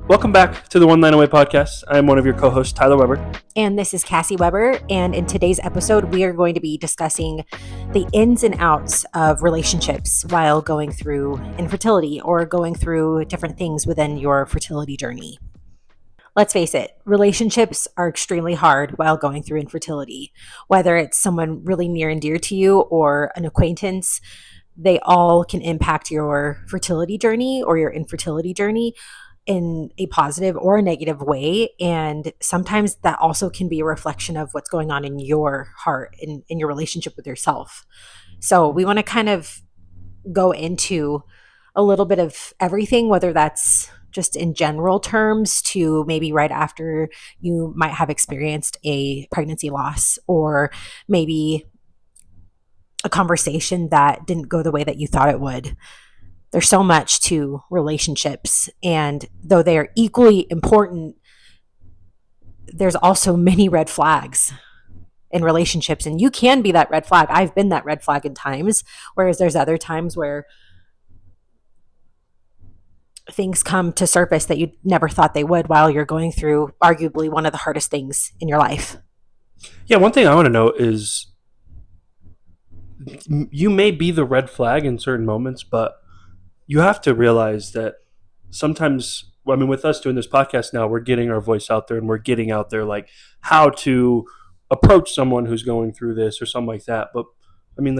Welcome back to the One Line Away podcast. I'm one of your co-hosts, Tyler Weber. And this is Cassie Weber. And in today's episode, we are going to be discussing the ins and outs of relationships while going through infertility or going through different things within your fertility journey. Let's face it, relationships are extremely hard while going through infertility. Whether it's someone really near and dear to you or an acquaintance, they all can impact your fertility journey or your infertility journey in a positive or a negative way. And sometimes that also can be a reflection of what's going on in your heart, in your relationship with yourself. So we want to kind of go into a little bit of everything, whether that's just in general terms to maybe right after you might have experienced a pregnancy loss, or maybe a conversation that didn't go the way that you thought it would. There's so much to relationships, and though they are equally important, there's also many red flags in relationships, and you can be that red flag. I've been that red flag in times, whereas there's other times where things come to surface that you never thought they would while you're going through arguably one of the hardest things in your life. Yeah, one thing I want to note is you may be the red flag in certain moments, but you have to realize that sometimes, with us doing this podcast now, we're getting our voice out there, and we're getting out there like how to approach someone who's going through this or something like that. But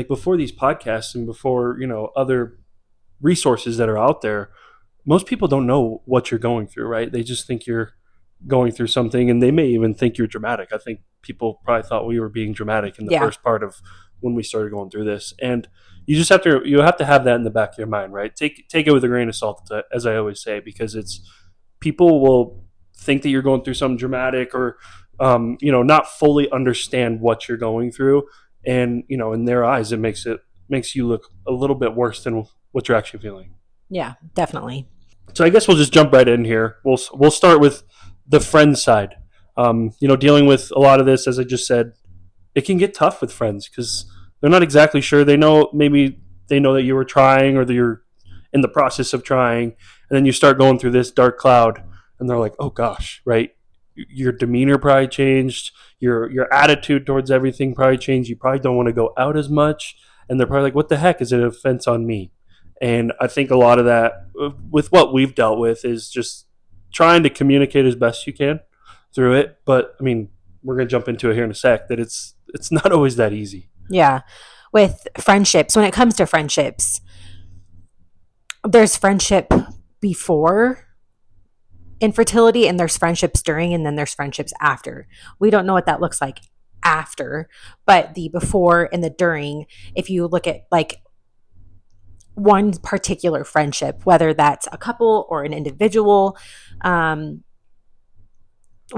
before these podcasts and before, other resources that are out there, most people don't know what you're going through, right? They just think you're going through something, and they may even think you're dramatic. I think people probably thought we were being dramatic in the first part of when we started going through this. And you have to have that in the back of your mind, right? Take it with a grain of salt, as I always say, because people will think that you're going through something dramatic or not fully understand what you're going through, and in their eyes it makes you look a little bit worse than what you're actually feeling. Yeah, definitely. So I guess we'll just jump right in here. We'll start with the friend side. Dealing with a lot of this, as I just said, it can get tough with friends because they're not exactly sure. Maybe they know that you were trying, or that you're in the process of trying, and then you start going through this dark cloud, and they're like, "Oh gosh," right? Your demeanor probably changed. Your attitude towards everything probably changed. You probably don't want to go out as much, and they're probably like, "What the heck? Is it an offense on me?" And I think a lot of that, with what we've dealt with, is just trying to communicate as best you can through it. But we're going to jump into it here in a sec, that it's not always that easy. Yeah. With friendships, when it comes to friendships, there's friendship before infertility, and there's friendships during, and then there's friendships after. We don't know what that looks like after, but the before and the during, if you look at like one particular friendship, whether that's a couple or an individual, when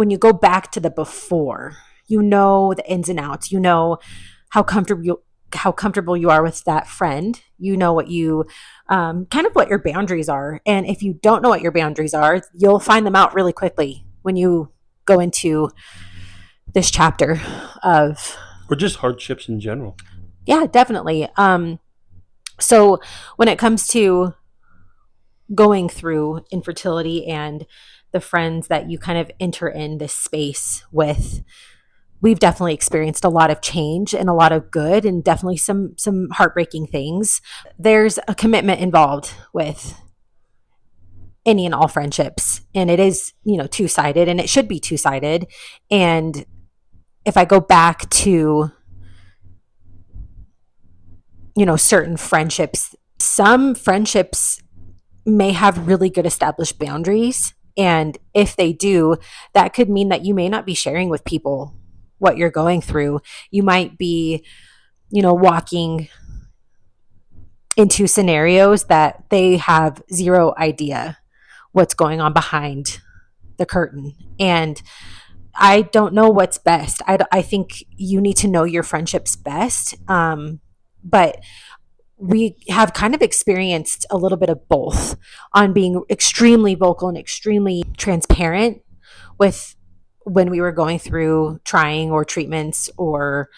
you go back to the before, the ins and outs, how comfortable you are with that friend, what you kind of what your boundaries are. And if you don't know what your boundaries are, you'll find them out really quickly when you go into this chapter of, or just hardships in general. Yeah, definitely. So when it comes to going through infertility and the friends that you kind of enter in this space with, we've definitely experienced a lot of change and a lot of good, and definitely some heartbreaking things. There's a commitment involved with any and all friendships, and it is, two-sided, and it should be two-sided. And if I go back to, certain friendships, some friendships may have really good established boundaries. And if they do, that could mean that you may not be sharing with people what you're going through. You might be, walking into scenarios that they have zero idea what's going on behind the curtain. And I don't know what's best. I think you need to know your friendships best. But we have kind of experienced a little bit of both, on being extremely vocal and extremely transparent with when we were going through trying or treatments, or,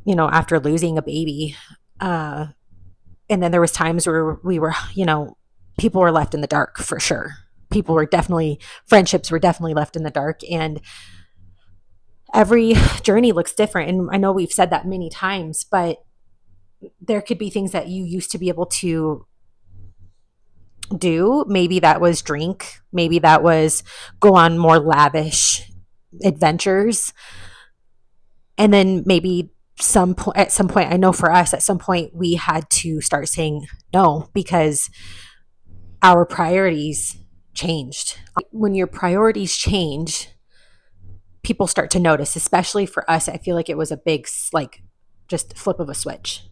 after losing a baby. And then there was times where we were, people were left in the dark for sure. friendships were definitely left in the dark. And every journey looks different. And I know we've said that many times, but there could be things that you used to be able to do. Maybe that was drink, maybe that was go on more lavish adventures. And then maybe at some point, I know for us, at some point, we had to start saying no because our priorities changed. When your priorities change, people start to notice, especially for us. I feel like it was a big, like, just flip of a switch.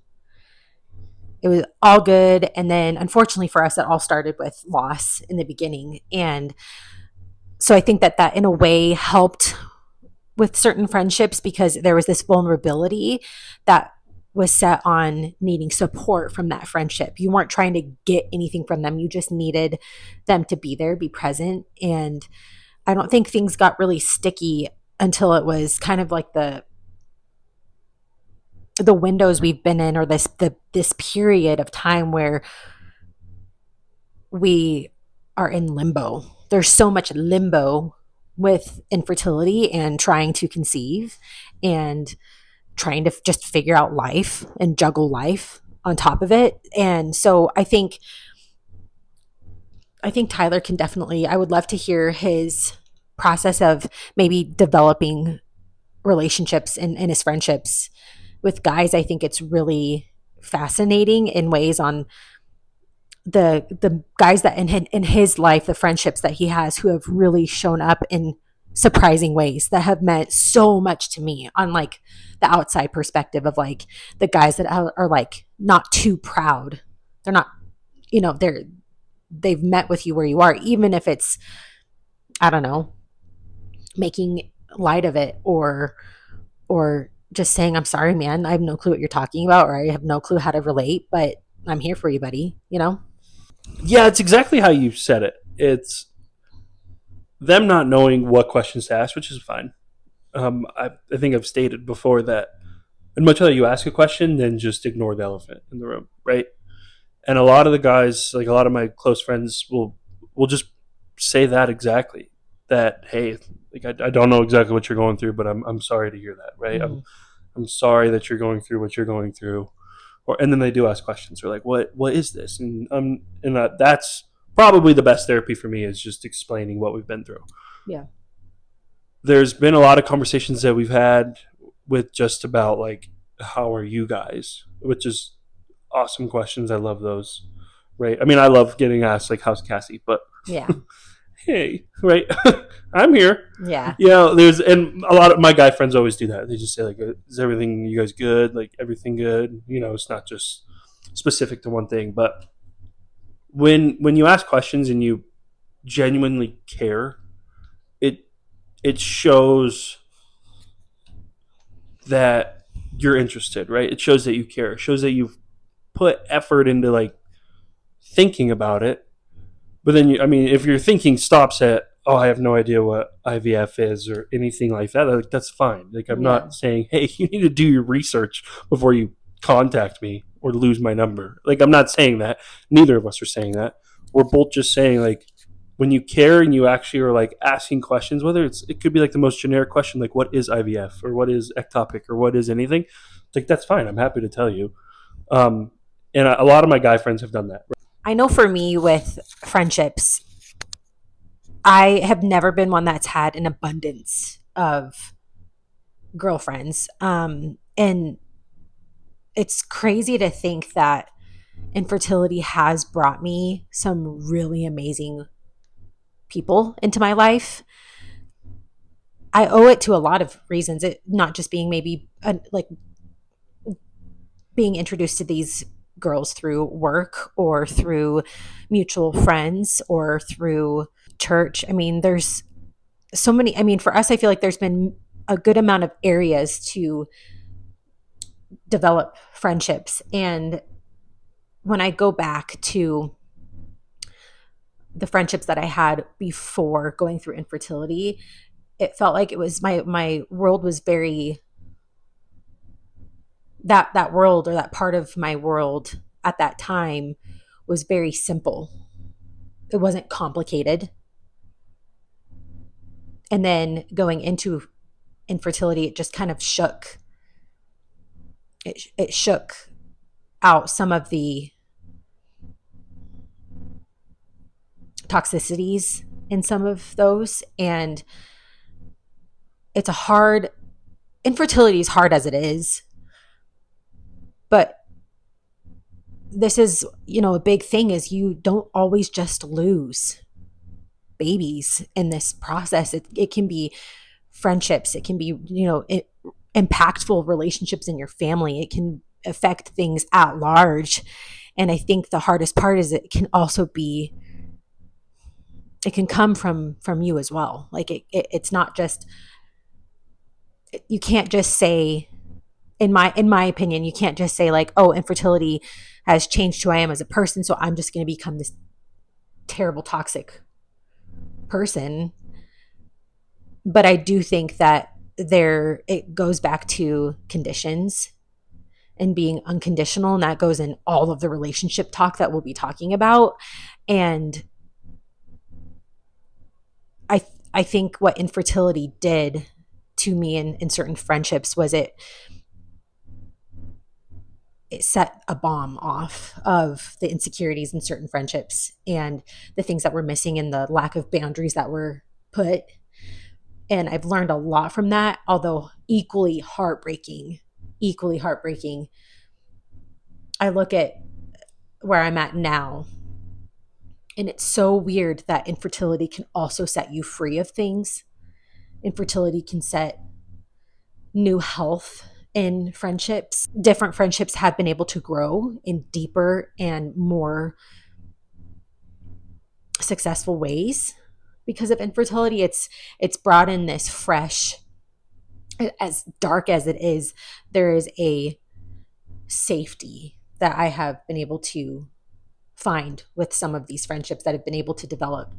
It was all good. And then, unfortunately for us, it all started with loss in the beginning. And so I think that in a way helped with certain friendships because there was this vulnerability that was set on needing support from that friendship. You weren't trying to get anything from them. You just needed them to be there, be present. And I don't think things got really sticky until it was kind of like the windows we've been in, or this period of time where we are in limbo. There's so much limbo with infertility and trying to conceive and trying to just figure out life and juggle life on top of it. And so I think Tyler can definitely, I would love to hear his process of maybe developing relationships and his friendships with guys. I think it's really fascinating in ways on the guys that in his life, the friendships that he has who have really shown up in surprising ways that have meant so much to me on like the outside perspective of like the guys that are like not too proud. They're not, they've met with you where you are, even if it's, I don't know, making light of it or just saying, I'm sorry, man, I have no clue what you're talking about, or I have no clue how to relate, but I'm here for you, buddy, Yeah, it's exactly how you said it. It's them not knowing what questions to ask, which is fine. I think I've stated before that I'd much rather you ask a question than just ignore the elephant in the room, right? And a lot of the guys, like a lot of my close friends, will just say that exactly. That hey, like I don't know exactly what you're going through, but I'm sorry to hear that, right? Mm-hmm. I'm sorry that you're going through what you're going through, and then they do ask questions. They're like, what is this? And that's probably the best therapy for me is just explaining what we've been through. Yeah. There's been a lot of conversations that we've had with just about like how are you guys, which is awesome questions. I love those. Right. I mean, I love getting asked like how's Cassie, but Yeah. hey, right. I'm here. Yeah. And a lot of my guy friends always do that. They just say like, is everything you guys good? Like everything good? It's not just specific to one thing, but when you ask questions and you genuinely care, it shows that you're interested, right? It shows that you care. It shows that you've put effort into like thinking about it. But then, if your thinking stops at, oh, I have no idea what IVF is or anything like that, like, that's fine. Like, I'm not saying, hey, you need to do your research before you contact me or lose my number. Like, I'm not saying that. Neither of us are saying that. We're both just saying, like, when you care and you actually are, like, asking questions, whether it could be, like, the most generic question, like, what is IVF or what is ectopic or what is anything, like, that's fine. I'm happy to tell you. And a lot of my guy friends have done that. I know for me with friendships, I have never been one that's had an abundance of girlfriends. And it's crazy to think that infertility has brought me some really amazing people into my life. I owe it to a lot of reasons, it not just being maybe like being introduced to these girls through work or through mutual friends or through church. I mean, there's so many. I mean, for us, I feel like there's been a good amount of areas to develop friendships. And when I go back to the friendships that I had before going through infertility, it felt like it was my world was very that world, or that part of my world at that time, was very simple. It wasn't complicated. And then going into infertility, it just kind of it shook out some of the toxicities in some of those. And it's a hard, infertility is hard as it is, but this is, a big thing is you don't always just lose babies in this process. It can be friendships, it can be, impactful relationships in your family. It can affect things at large. And I think the hardest part is it can also be, it can come from you as well. Like it's not just, you can't just say, in my opinion, you can't just say like, oh, infertility has changed who I am as a person, so I'm just going to become this terrible toxic person. But I do think that it goes back to conditions and being unconditional, and that goes in all of the relationship talk that we'll be talking about. And I think what infertility did to me in certain friendships was it set a bomb off of the insecurities in certain friendships and the things that were missing and the lack of boundaries that were put. And I've learned a lot from that, although equally heartbreaking. I look at where I'm at now, and it's so weird that infertility can also set you free of things. Infertility can set new health in friendships. Different friendships have been able to grow in deeper and more successful ways because of infertility. It's brought in this fresh, as dark as it is, there is a safety that I have been able to find with some of these friendships that have been able to develop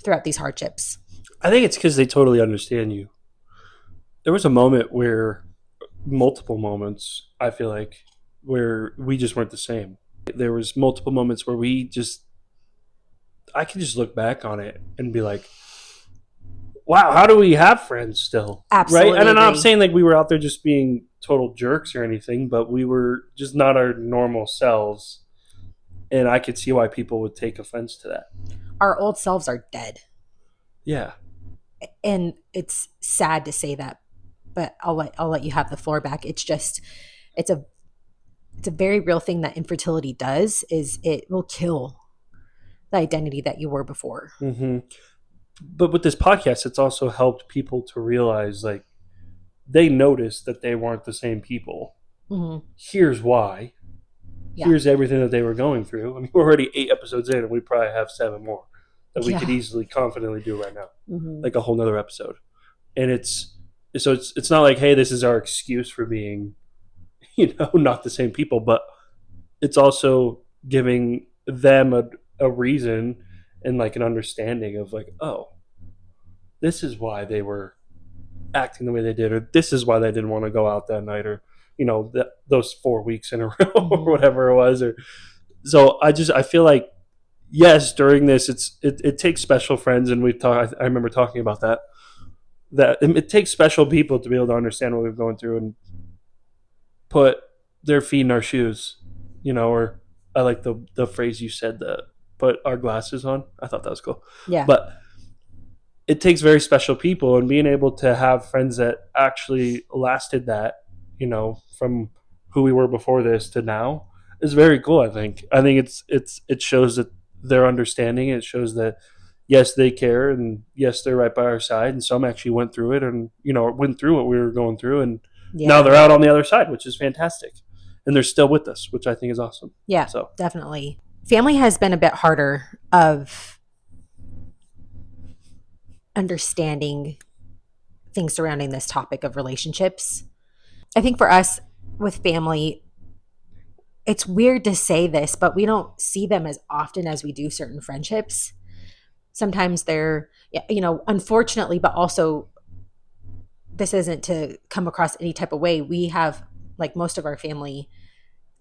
throughout these hardships. I think it's because they totally understand you. There was a moment where, multiple moments, I feel like, where we just weren't the same. There was multiple moments where I can just look back on it and be like, wow, how do we have friends still? Absolutely. Right? And I'm not saying like we were out there just being total jerks or anything, but we were just not our normal selves. And I could see why people would take offense to that. Our old selves are dead. Yeah. And it's sad to say that, but I'll let you have the floor back. It's a very real thing that infertility does, is it will kill the identity that you were before. Mm-hmm. But with this podcast, it's also helped people to realize, like, they noticed that they weren't the same people. Mm-hmm. Here's why. Yeah. Here's everything that they were going through. I mean, we're already 8 episodes in, and we probably have 7 more that we could easily confidently do right now, like a whole nother episode. And it's not like, hey, this is our excuse for being, not the same people, but it's also giving them a reason and like an understanding of like, oh, this is why they were acting the way they did, or this is why they didn't want to go out that night, or those 4 weeks in a row or whatever it was. Or so I feel like, yes, during this it takes special friends, and I remember talking about that it takes special people to be able to understand what we've gone through and put their feet in our shoes, or I like the phrase you said, that put our glasses on. I thought that was cool. Yeah. But it takes very special people, and being able to have friends that actually lasted that, from who we were before this to now, is very cool. I think it shows that they're understanding. It shows that, yes, they care, and yes, they're right by our side. And some actually went through it, and went through what we were going through, and now they're out on the other side, which is fantastic, and they're still with us, which I think is awesome. Yeah, so definitely. Family has been a bit harder of understanding things surrounding this topic of relationships. I think for us with family, it's weird to say this, but we don't see them as often as we do certain friendships. Sometimes they're, unfortunately, but also this isn't to come across any type of way. We have, like, most of our family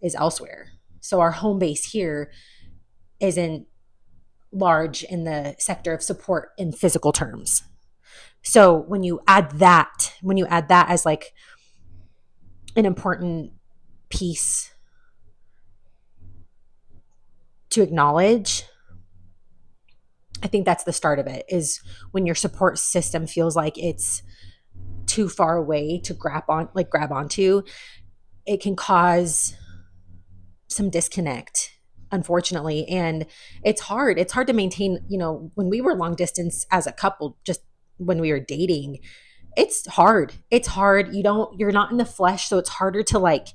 is elsewhere. So our home base here isn't large in the sector of support in physical terms. So when you add that as like an important piece to acknowledge, I think that's the start of it, is when your support system feels like it's too far away to grab onto, it can cause some disconnect, unfortunately. And it's hard to maintain, when we were long distance as a couple, just when we were dating, it's hard. You're not in the flesh, so it's harder to like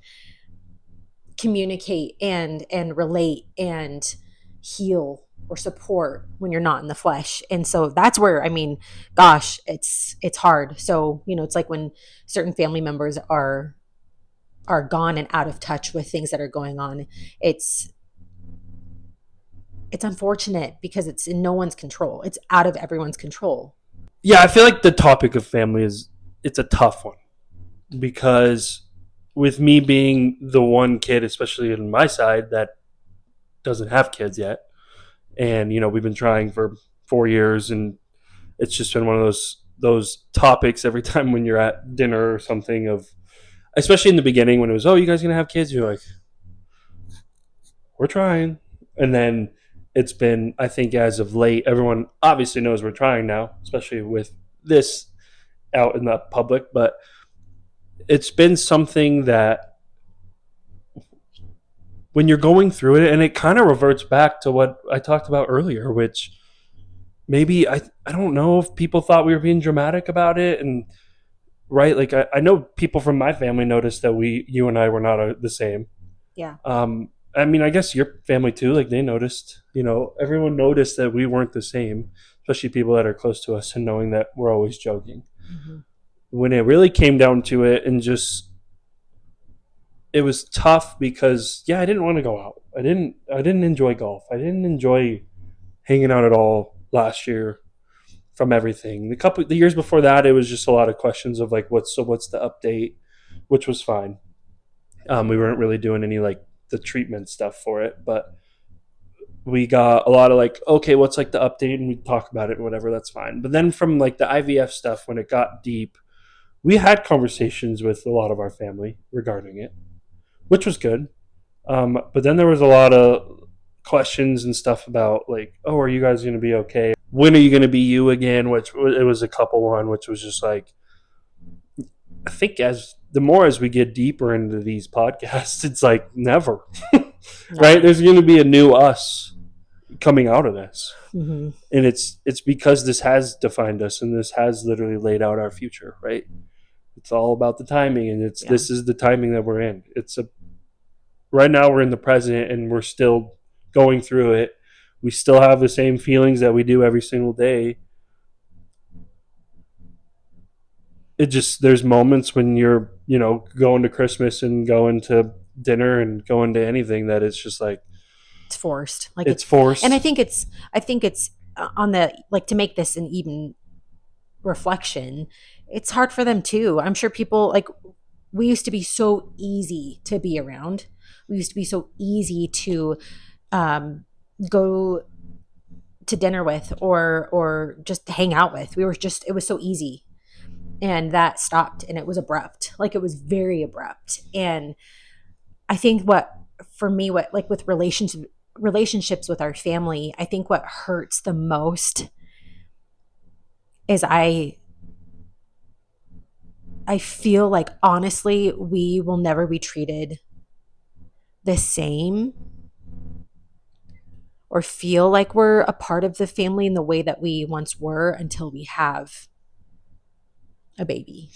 communicate and relate and heal or support when you're not in the flesh. And so that's where, I mean, gosh, it's hard. So it's like when certain family members are gone and out of touch with things that are going on, it's it's unfortunate because it's in no one's control. It's out of everyone's control. Yeah, I feel like the topic of family it's a tough one because with me being the one kid, especially on my side, that doesn't have kids yet, and we've been trying for 4 years, and it's just been one of those topics every time when you're at dinner or something of, especially in the beginning when it was, oh, you guys gonna have kids? You're like, we're trying, and then it's been, I think, as of late, everyone obviously knows we're trying now, especially with this out in the public, but it's been something that when you're going through it, and it kind of reverts back to what I talked about earlier, which maybe I don't know if people thought we were being dramatic about it, and right, like I know people from my family noticed that you and I were not the same. Yeah. I mean, I guess your family too, like they noticed, everyone noticed that we weren't the same, especially people that are close to us, and knowing that we're always joking. Mm-hmm. When it really came down to it, and just it was tough because yeah, I didn't want to go out. I didn't enjoy golf. I didn't enjoy hanging out at all last year from everything. The years before that, it was just a lot of questions of like what's the update, which was fine. We weren't really doing any like the treatment stuff for it, but we got a lot of like, okay, what's like the update, and we talk about it and whatever, that's fine. But then from like the IVF stuff, when it got deep, we had conversations with a lot of our family regarding it, which was good. But then there was a lot of questions and stuff about like, oh, are you guys going to be okay? When are you going to be you again? Which it was a couple one, which was just like, I think as we get deeper into these podcasts, it's like never, right? There's going to be a new us coming out of this, Mm-hmm. and it's because this has defined us, and this has literally laid out our future, right? It's all about the timing, and this is the timing that we're in. Right now we're in the present, and we're still going through it. We still have the same feelings that we do every single day. It just, there's moments when you're going to Christmas and going to dinner and going to anything that it's just like It's forced. Like it's forced. And I think it's on the, like, to make this an even reflection, it's hard for them too. I'm sure people, like, we used to be so easy to be around. We used to be so easy to go to dinner with or just hang out with. It was so easy. And that stopped, and it was abrupt. Like, it was very abrupt. And I think what like with relationships with our family, I think what hurts the most is I feel like, honestly, we will never be treated the same or feel like we're a part of the family in the way that we once were until we have a baby.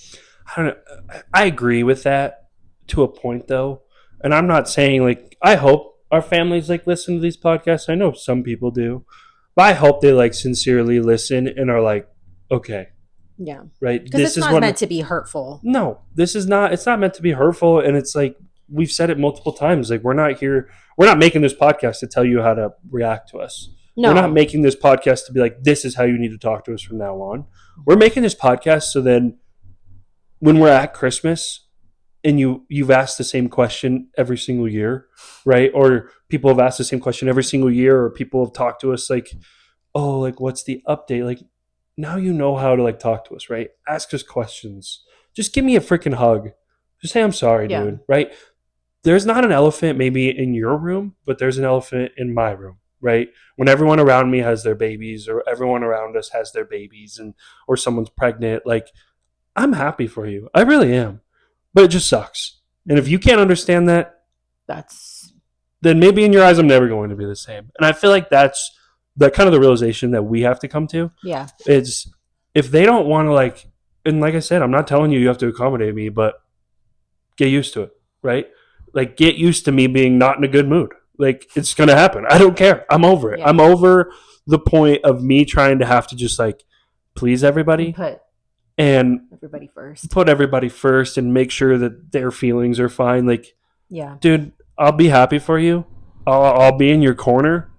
I don't know. I agree with that to a point though, and I'm not saying like, I hope our families like listen to these podcasts. I know some people do, but I hope they like sincerely listen and are like, okay, Yeah. right, Because this it's is not what meant to be hurtful. no, this is not, it's not meant to be hurtful, and it's like we've said it multiple times, like we're not making this podcast to tell you how to react to us. No. We're not making this podcast to be like, this is how you need to talk to us from now on. We're making this podcast so then when we're at Christmas and you've asked the same question every single year, right? Or people have asked the same question every single year, or people have talked to us like, oh, like what's the update? Like, now you know how to like talk to us, right? Ask us questions. Just give me a freaking hug. Just say I'm sorry, Yeah. dude, right? There's not an elephant maybe in your room, but there's an elephant in my room, right? When everyone around me has their babies or everyone around us has their babies and or someone's pregnant, like I'm happy for you. I really am. But it just sucks. And if you can't understand that, That's then maybe in your eyes I'm never going to be the same. And I feel like that's that kind of the realization that we have to come to. yeah. Is if they don't want to like and like I said, I'm not telling you have to accommodate me, but get used to it, right? Like get used to me being not in a good mood. Like it's gonna happen. I don't care. I'm over it. Yeah. I'm over the point of me trying to have to just like please everybody Put and everybody first. put everybody first and make sure that their feelings are fine. Like, Yeah. dude, I'll be happy for you. I'll be in your corner.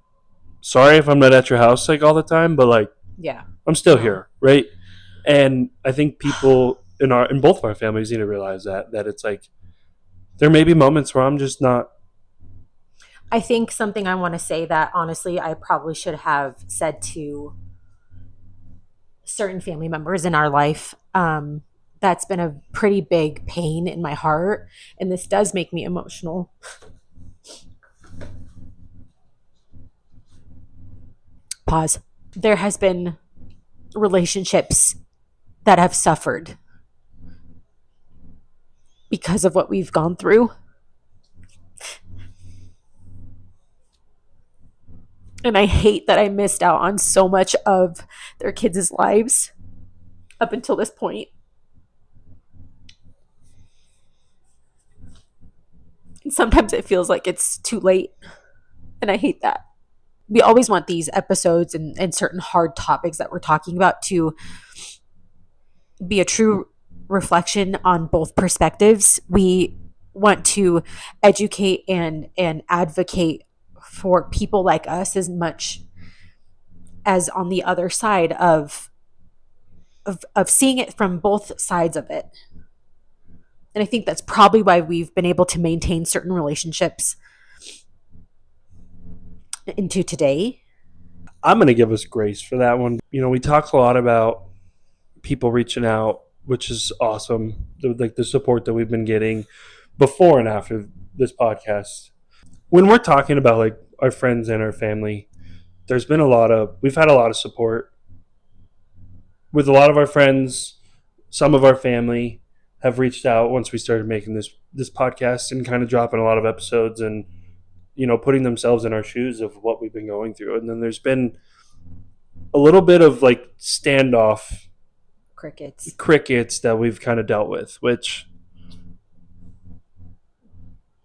Sorry if I'm not at your house like all the time, but like Yeah. I'm still No. here, right? And I think people in both of our families need to realize that it's like there may be moments where I'm just not. I think something I want to say that honestly I probably should have said to certain family members in our life. That's been a pretty big pain in my heart, and this does make me emotional. Pause. There has been relationships that have suffered because of what we've gone through. And I hate that I missed out on so much of their kids' lives up until this point. And sometimes it feels like it's too late. And I hate that. We always want these episodes and certain hard topics that we're talking about to be a true reflection on both perspectives. We want to educate and advocate for people like us as much as on the other side of seeing it from both sides of it. And I think that's probably why we've been able to maintain certain relationships into today. I'm going to give us grace for that one. You know, we talk a lot about people reaching out, which is awesome. Like the support that we've been getting before and after this podcast. When we're talking about like our friends and our family, we've had a lot of support with a lot of our friends. Some of our family have reached out once we started making this podcast and kind of dropping a lot of episodes and putting themselves in our shoes of what we've been going through. And then there's been a little bit of like standoff crickets that we've kind of dealt with, which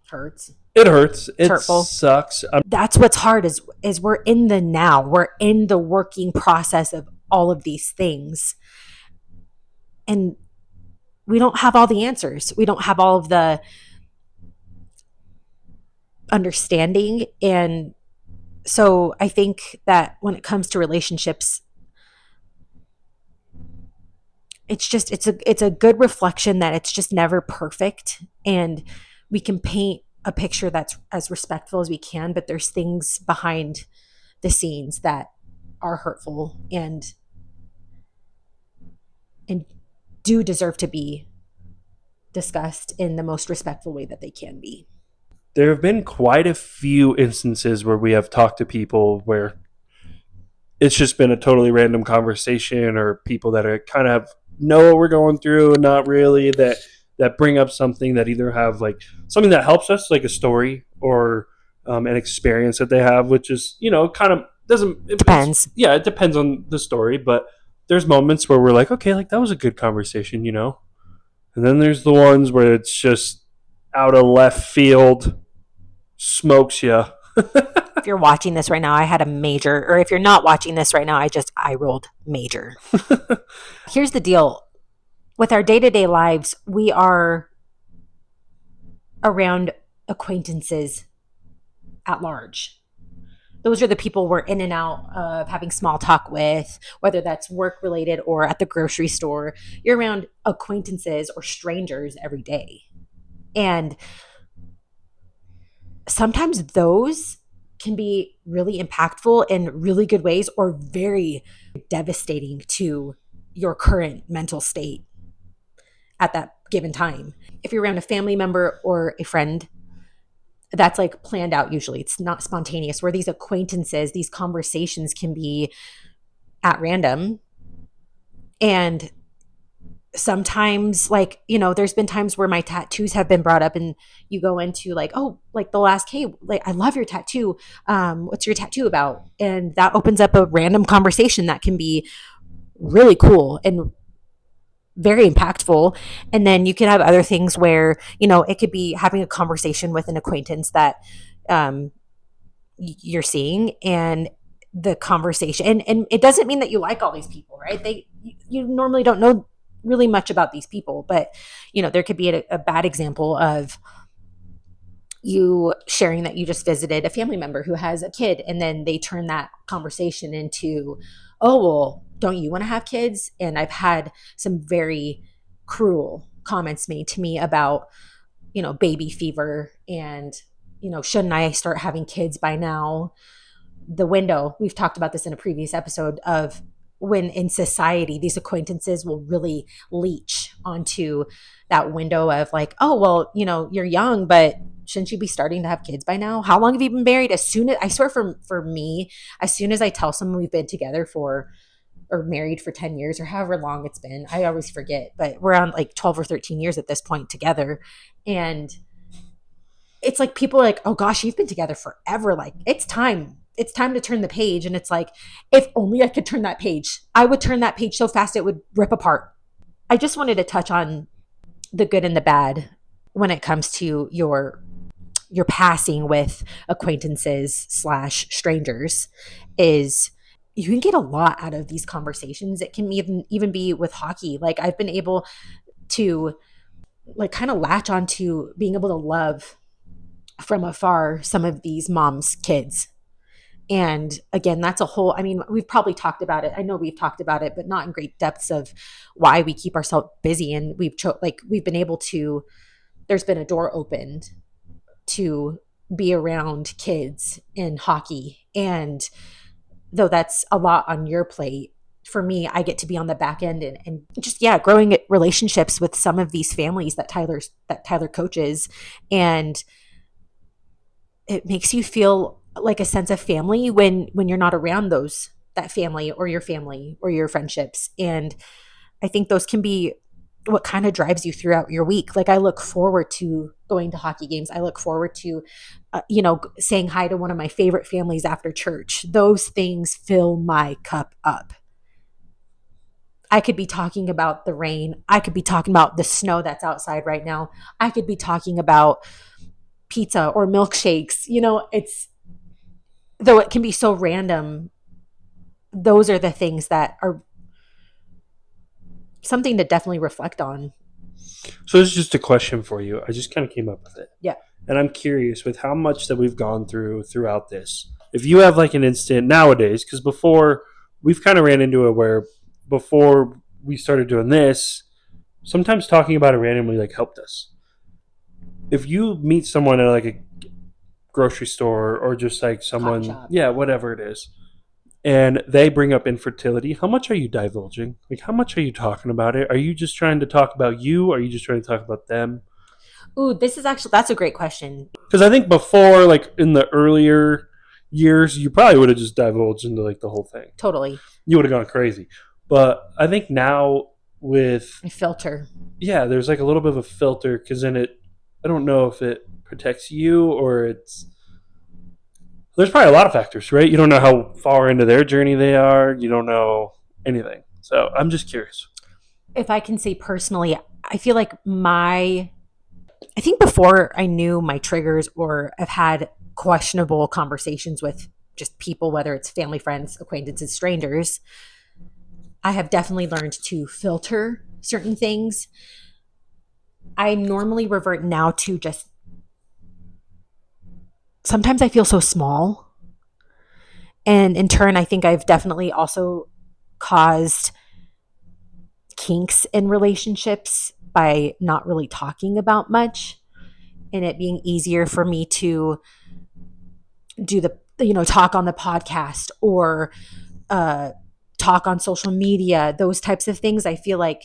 hurts. It hurts. It hurtful. Sucks. That's what's hard is we're in the now. We're in the working process of all of these things. And we don't have all the answers. We don't have all of the understanding. And so I think that when it comes to relationships, it's a good reflection that it's just never perfect, and we can paint a picture that's as respectful as we can, but there's things behind the scenes that are hurtful and do deserve to be discussed in the most respectful way that they can be. There have been quite a few instances where we have talked to people where it's just been a totally random conversation, or people that are kind of know what we're going through and not really, that bring up something that either have like something that helps us, like a story, or an experience that they have, which is, kind of Depends. It depends on the story, but there's moments where we're like, okay, like that was a good conversation, and then there's the ones where it's just out of left field, smokes you. If you're watching this right now, I had a major, or if you're not watching this right now, I rolled major. Here's the deal. With our day-to-day lives, we are around acquaintances at large. Those are the people we're in and out of having small talk with, whether that's work related or at the grocery store. You're around acquaintances or strangers every day. And sometimes those can be really impactful in really good ways or very devastating to your current mental state at that given time. If you're around a family member or a friend, that's like planned out usually. It's not spontaneous, where these acquaintances, these conversations can be at random. And sometimes, like, there's been times where my tattoos have been brought up, and you go into like, oh, like they'll ask, hey, like, I love your tattoo. What's your tattoo about? And that opens up a random conversation that can be really cool and very impactful. And then you can have other things where, it could be having a conversation with an acquaintance that um, you're seeing, and the conversation, and it doesn't mean that you like all these people, right? You normally don't know really much about these people, but there could be a bad example of you sharing that you just visited a family member who has a kid, and then they turn that conversation into, oh, well, don't you want to have kids? And I've had some very cruel comments made to me about, baby fever, and, shouldn't I start having kids by now? The window, we've talked about this in a previous episode, of when in society these acquaintances will really leech onto that window of like, oh, well, you're young, but shouldn't you be starting to have kids by now? How long have you been married? As soon as, I swear, for me, as soon as I tell someone we've been together for, or married for 10 years or however long it's been, I always forget, but we're on like 12 or 13 years at this point together. And it's like people are like, oh gosh, you've been together forever. Like, it's time to turn the page. And it's like, if only I could turn that page, I would turn that page so fast it would rip apart. I just wanted to touch on the good and the bad when it comes to your passing with acquaintances slash strangers. Is you can get a lot out of these conversations. It can even be with hockey. Like, I've been able to like kind of latch onto being able to love from afar some of these moms' kids. And again, that's a whole, I mean, we've probably talked about it. I know we've talked about it, but not in great depths of why we keep ourselves busy. And we've been able to, there's been a door opened to be around kids in hockey. And though that's a lot on your plate, for me, I get to be on the back end and just, yeah, growing relationships with some of these families that Tyler coaches. And it makes you feel like a sense of family when you're not around that family or your friendships. And I think those can be what kind of drives you throughout your week. Like, I look forward to going to hockey games. I look forward to saying hi to one of my favorite families after church. Those things fill my cup up. I could be talking about the rain. I could be talking about the snow that's outside right now. I could be talking about pizza or milkshakes. It's, though it can be so random, those are the things that are something to definitely reflect on. So this is just a question for you. I just kind of came up with it. Yeah. And I'm curious, with how much that we've gone throughout this, if you have like an instant nowadays, because before we've kind of ran into it where before we started doing this, sometimes talking about it randomly like helped us. If you meet someone at like a grocery store or just like someone, yeah, whatever it is, and they bring up infertility, how much are you divulging? Like, how much are you talking about it? Are you just trying to talk about you? Or are you just trying to talk about them? Ooh, that's a great question. Because I think before, like in the earlier years, you probably would have just divulged into like the whole thing. Totally. You would have gone crazy. But I think now with a filter, yeah, there's like a little bit of a filter, because then I don't know if it protects you or there's probably a lot of factors, right? You don't know how far into their journey they are. You don't know anything. So I'm just curious. If I can say personally, I feel like I think before I knew my triggers or have had questionable conversations with just people, whether it's family, friends, acquaintances, strangers, I have definitely learned to filter certain things. I normally revert now to just, sometimes I feel so small. And in turn, I think I've definitely also caused kinks in relationships by not really talking about much, and it being easier for me to do talk on the podcast or talk on social media, those types of things. I feel like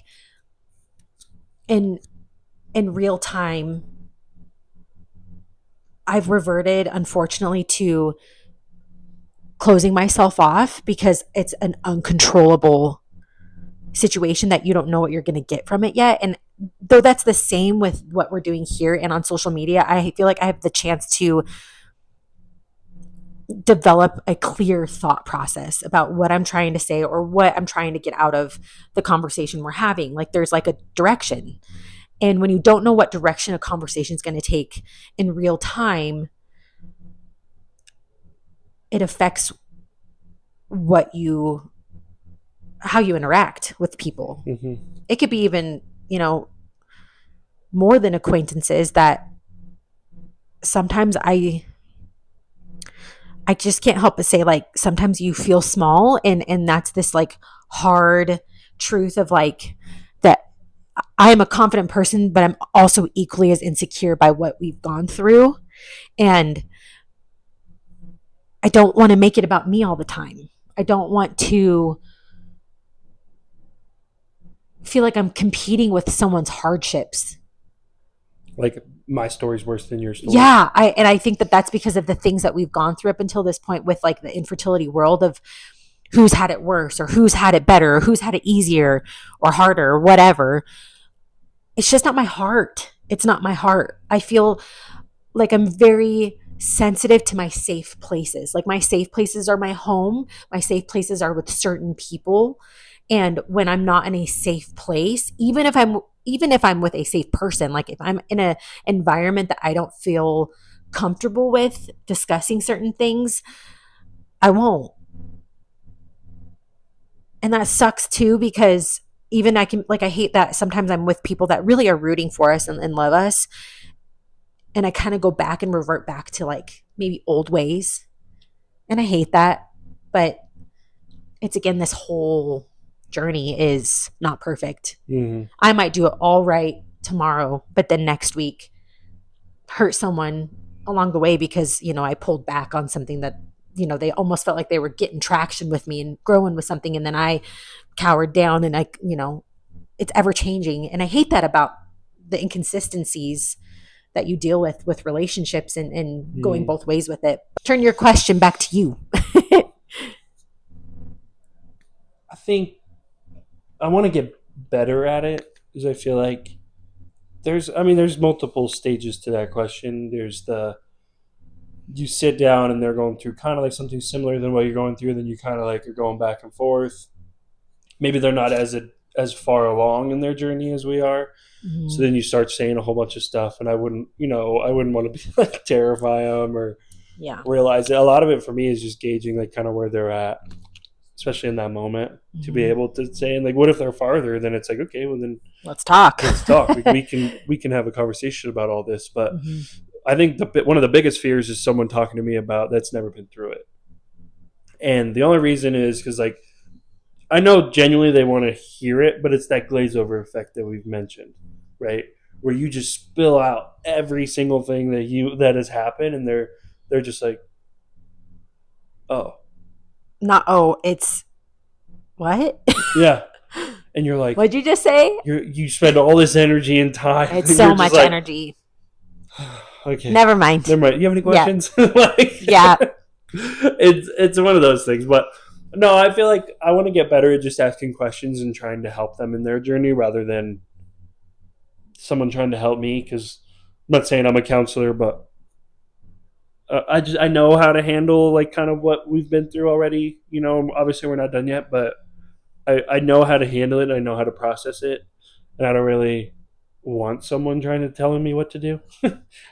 in real time, I've reverted, unfortunately, to closing myself off because it's an uncontrollable situation that you don't know what you're going to get from it yet. And though that's the same with what we're doing here and on social media, I feel like I have the chance to develop a clear thought process about what I'm trying to say or what I'm trying to get out of the conversation we're having. Like there's like a direction. And when you don't know what direction a conversation is going to take in real time, it affects how you interact with people. Mm-hmm. It could be even, more than acquaintances that sometimes I just can't help but say, like, sometimes you feel small, and that's this like hard truth of like that I am a confident person, but I'm also equally as insecure by what we've gone through. And I don't want to make it about me all the time. I don't want to feel like I'm competing with someone's hardships. Like my story's worse than your story. Yeah, I think that that's because of the things that we've gone through up until this point with like the infertility world of who's had it worse or who's had it better or who's had it easier or harder or whatever. It's just not my heart. It's not my heart. I feel like I'm very sensitive to my safe places. Like my safe places are my home. My safe places are with certain people. And when I'm not in a safe place, even if I'm with a safe person, like if I'm in an environment that I don't feel comfortable with discussing certain things, I won't. And that sucks too, because even I hate that sometimes I'm with people that really are rooting for us and love us. And I kind of go back and revert back to like maybe old ways. And I hate that. But it's again, this whole journey is not perfect. Mm-hmm. I might do it all right tomorrow, but then next week hurt someone along the way because, I pulled back on something that, they almost felt like they were getting traction with me and growing with something. And then I cowered down and it's ever changing. And I hate that about the inconsistencies that you deal with relationships and going both ways with it. Turn your question back to you. I think I want to get better at it because I feel like there's multiple stages to that question. There's you sit down and they're going through kind of like something similar than what you're going through, then you kind of like are going back and forth. Maybe they're not as far along in their journey as we are. Mm-hmm. So then you start saying a whole bunch of stuff, and I wouldn't want to be like terrify them or realize it. A lot of it for me is just gauging like kind of where they're at, especially in that moment, to be able to say, and like, what if they're farther? Then it's like, okay, well then let's talk. we can have a conversation about all this. But I think one of the biggest fears is someone talking to me about that's never been through it. And the only reason is because like, I know genuinely they want to hear it, but it's that glaze over effect that we've mentioned, right? Where you just spill out every single thing that has happened, and they're just like, oh, it's what? Yeah, and you're like, what'd you just say? You spend all this energy and time. It's so much energy. Okay, never mind. You have any questions? Yeah. It's one of those things, but. No, I feel like I want to get better at just asking questions and trying to help them in their journey rather than someone trying to help me, because I'm not saying I'm a counselor, but I know how to handle like kind of what we've been through already. Obviously we're not done yet, but I know how to handle it. I know how to process it, and I don't really want someone trying to tell me what to do.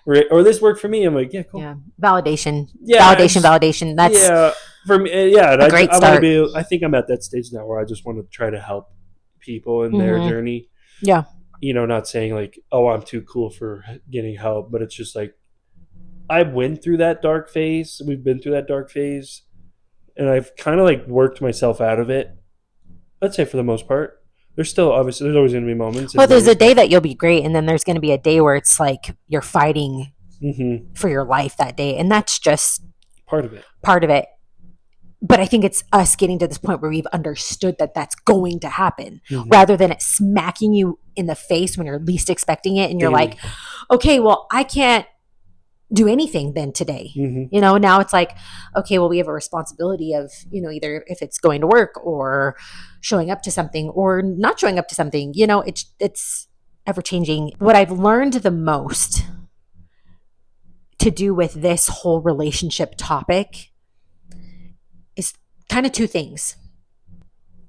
Or this worked for me. I'm like, yeah, cool. Yeah, validation. Validation. That's for me. Yeah, a great start. I think I'm at that stage now where I just want to try to help people in their journey. Yeah. Not saying like, oh, I'm too cool for getting help, but it's just like, I went through that dark phase. We've been through that dark phase, and I've kind of like worked myself out of it. Let's say for the most part. There's always going to be moments. Well, there's a day that you'll be great, and then there's going to be a day where it's like you're fighting for your life that day, and that's just Part of it. part of it. But I think it's us getting to this point where we've understood that that's going to happen, rather than it smacking you in the face when you're least expecting it. And you're Daily. like, okay, well, I can't do anything then today. Mm-hmm. Now it's like, okay, well, we have a responsibility of, either if it's going to work or showing up to something or not showing up to something. It's ever changing. What I've learned the most to do with this whole relationship topic is kind of two things.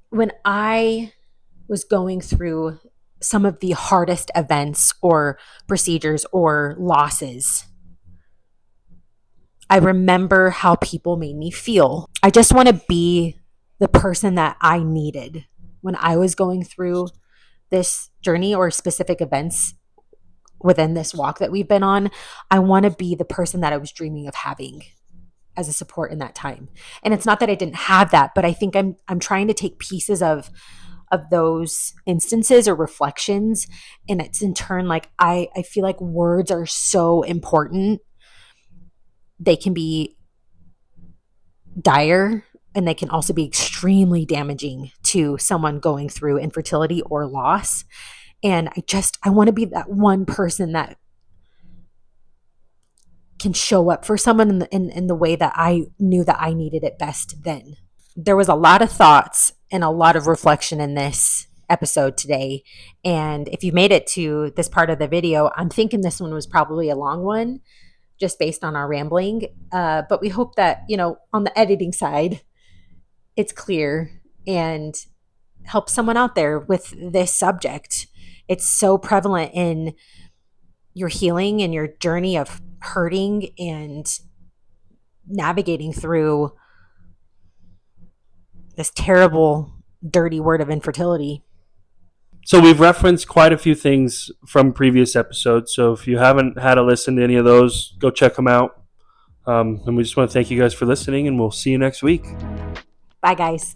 When I was going through some of the hardest events or procedures or losses, I remember how people made me feel. I just want to be the person that I needed when I was going through this journey or specific events within this walk that we've been on. I want to be the person that I was dreaming of having as a support in that time. And it's not that I didn't have that, but I think I'm trying to take pieces of those instances or reflections, and it's in turn like I feel like words are so important. They can be dire, and they can also be extremely damaging to someone going through infertility or loss. And I want to be that one person that can show up for someone in the way that I knew that I needed it best then. There was a lot of thoughts and a lot of reflection in this episode today. And if you made it to this part of the video, I'm thinking this one was probably a long one just based on our rambling. But we hope that, on the editing side, it's clear and helps someone out there with this subject. It's so prevalent in your healing and your journey of hurting and navigating through this terrible, dirty word of infertility. So we've referenced quite a few things from previous episodes. So if you haven't had a listen to any of those, go check them out. And we just want to thank you guys for listening, and we'll see you next week. Bye, guys.